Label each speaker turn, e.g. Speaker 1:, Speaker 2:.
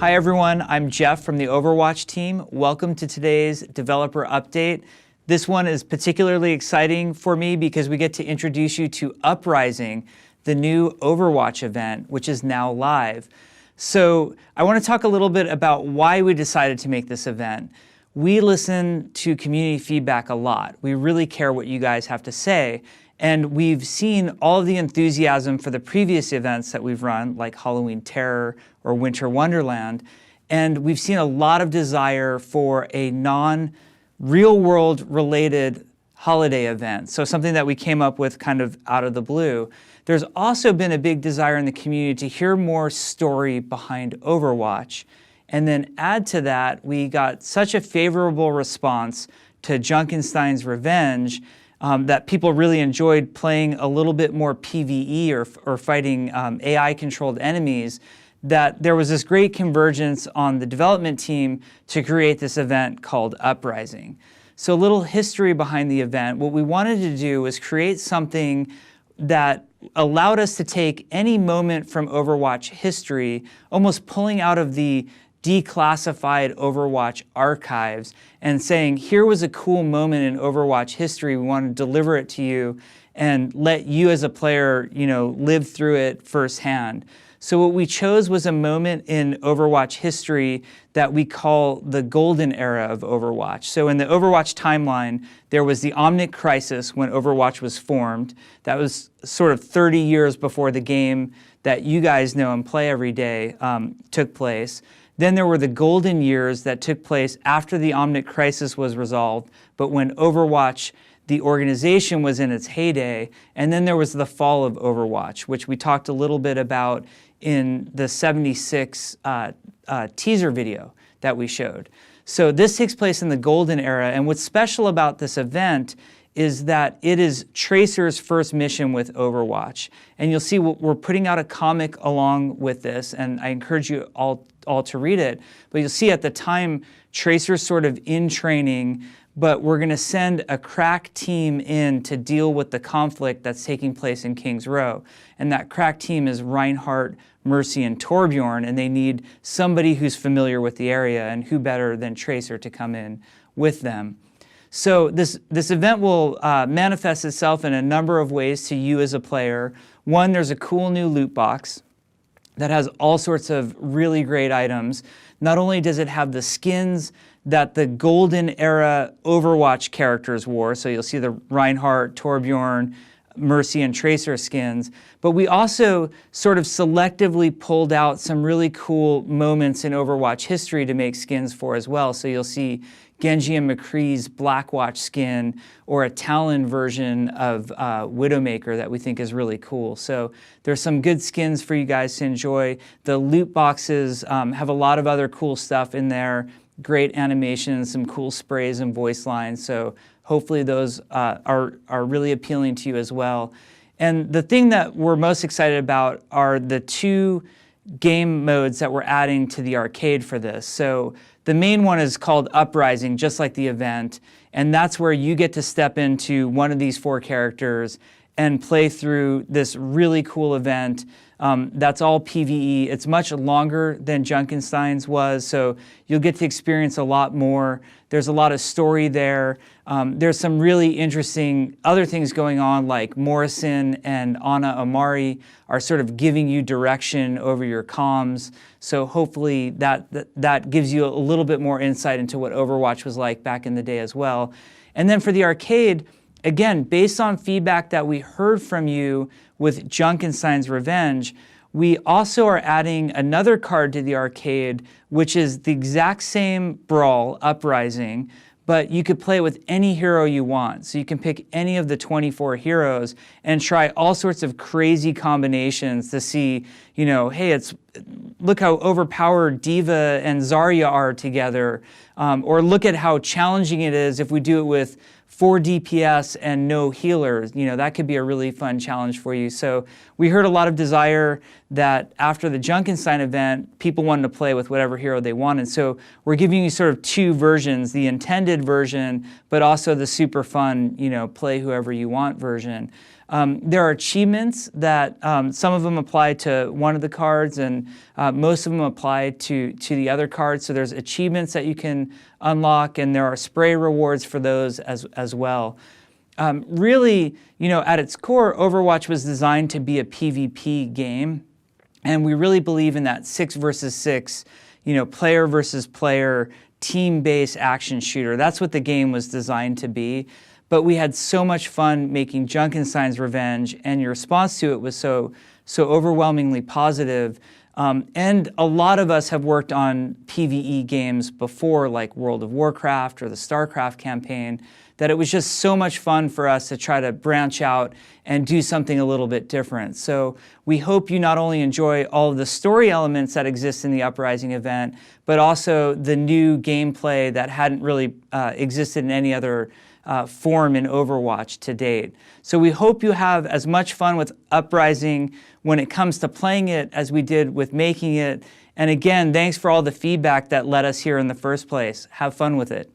Speaker 1: Hi everyone, I'm Jeff from the Overwatch team. Welcome to today's developer update. This one is particularly exciting for me because we get to introduce you to Uprising, the new Overwatch event, which is now live. So I want to talk a little bit about why we decided to make this event. We listen to community feedback a lot. We really care what you guys have to say. And we've seen all of the enthusiasm for the previous events that we've run, like Halloween Terror or Winter Wonderland. And we've seen a lot of desire for a non-real-world related holiday event. So something that we came up with kind of out of the blue. There's also been a big desire in the community to hear more story behind Overwatch. And then add to that, we got such a favorable response to Junkenstein's Revenge that people really enjoyed playing a little bit more PvE or fighting AI-controlled enemies, that there was this great convergence on the development team to create this event called Uprising. So a little history behind the event. What we wanted to do was create something that allowed us to take any moment from Overwatch history, almost pulling out of the declassified Overwatch archives and saying, here was a cool moment in Overwatch history, we want to deliver it to you and let you as a player, live through it firsthand. So what we chose was a moment in Overwatch history that we call the Golden Era of Overwatch. So in the Overwatch timeline, there was the Omnic Crisis when Overwatch was formed. That was sort of 30 years before the game that you guys know and play every day took place. Then there were the golden years that took place after the Omnic Crisis was resolved, but when Overwatch, the organization, was in its heyday. And then there was the fall of Overwatch, which we talked a little bit about in the 76 teaser video that we showed. So this takes place in the Golden Era, and what's special about this event is that it is Tracer's first mission with Overwatch. And you'll see we're putting out a comic along with this, and I encourage you all to read it. But you'll see at the time, Tracer's sort of in training, but we're going to send a crack team in to deal with the conflict that's taking place in King's Row. And that crack team is Reinhardt, Mercy, and Torbjorn, and they need somebody who's familiar with the area, and who better than Tracer to come in with them. So this event will manifest itself in a number of ways to you as a player. One, there's a cool new loot box that has all sorts of really great items. Not only does it have the skins that the Golden Era Overwatch characters wore, so you'll see the Reinhardt, Torbjorn, Mercy, and Tracer skins, but we also sort of selectively pulled out some really cool moments in Overwatch history to make skins for as well. So you'll see Genji and McCree's Blackwatch skin, or a Talon version of Widowmaker that we think is really cool. So there's some good skins for you guys to enjoy. The loot boxes have a lot of other cool stuff in there, great animations, some cool sprays and voice lines. So hopefully those are really appealing to you as well. And the thing that we're most excited about are the two game modes that we're adding to the arcade for this. So the main one is called Uprising, just like the event, and that's where you get to step into one of these four characters and play through this really cool event. That's all PvE. It's much longer than Junkenstein's was, so you'll get to experience a lot more. There's a lot of story there. There's some really interesting other things going on, like Morrison and Ana Amari are sort of giving you direction over your comms. So hopefully that gives you a little bit more insight into what Overwatch was like back in the day as well. And then for the arcade, again, based on feedback that we heard from you with Junkenstein's Revenge, we also are adding another card to the arcade, which is the exact same brawl, Uprising, but you could play with any hero you want. So you can pick any of the 24 heroes and try all sorts of crazy combinations to see, hey, look how overpowered Diva and Zarya are together. Or look at how challenging it is if we do it with 4 DPS and no healers. That could be a really fun challenge for you. So we heard a lot of desire that after the Junkenstein event, people wanted to play with whatever hero they wanted. So we're giving you sort of two versions, the intended version, but also the super fun, play whoever you want version. There are achievements that some of them apply to one of the cards, and most of them apply to the other cards. So there's achievements that you can unlock, and there are spray rewards for those as well. Really, at its core, Overwatch was designed to be a PvP game, and we really believe in that 6 versus 6, player versus player, team-based action shooter. That's what the game was designed to be. But we had so much fun making Junkenstein's Revenge, and your response to it was so overwhelmingly positive. And a lot of us have worked on PvE games before, like World of Warcraft or the StarCraft campaign, that it was just so much fun for us to try to branch out and do something a little bit different. So we hope you not only enjoy all of the story elements that exist in the Uprising event, but also the new gameplay that hadn't really existed in any other form in Overwatch to date. So we hope you have as much fun with Uprising when it comes to playing it as we did with making it. And again, thanks for all the feedback that led us here in the first place. Have fun with it.